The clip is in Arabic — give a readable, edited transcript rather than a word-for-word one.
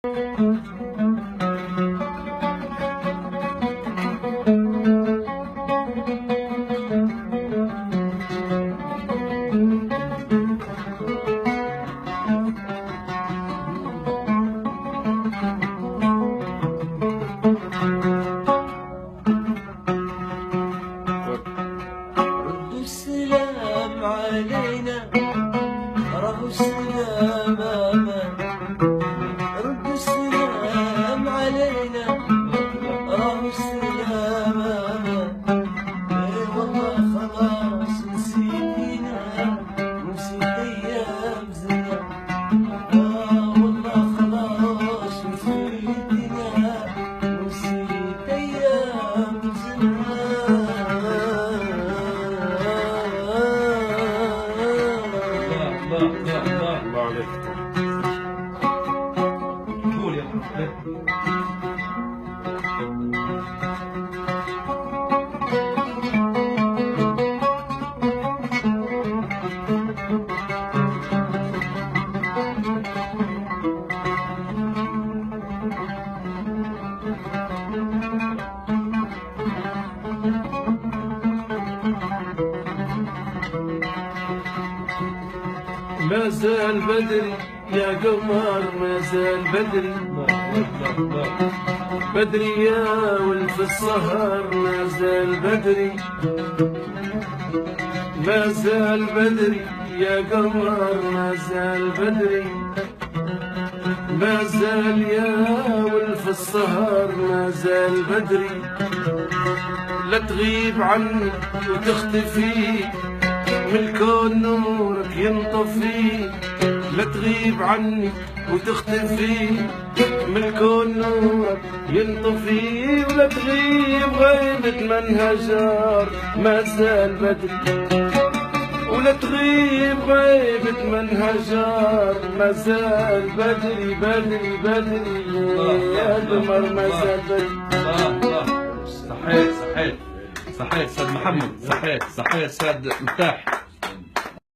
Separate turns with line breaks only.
ردوا السلام علينا، راهو السلام امان. ردوا السلام علينا، راهو السلام امان. ايه والله خلاص نسيتينا، نسيت ايام زمان. والله خلاص نسيتينا، نسيت ايام زمان.
الله عليك. قول يا محمد.
ما زال بدري يا قمر، ما زال بدري بدري يا ولف السهر، ما زال بدري ما زال بدري يا قمر، ما زال بدري ما زال يا ولف السهر، ما زال بدري. لا تغيب عني وتختفي من الكون نورك ينطفي، لا تغيب عني وتختفي من الكون نورك ينطفي، ولا تغيب غيبة من هجر، ما زال بدري. ولا تغيب غيبة من هجر، ما زال بدري بدري بدري يا قمر، ما زال بدري.
صحيت صحيت صحيت سيد محمد، صحيت صحيت سيد مرتاح.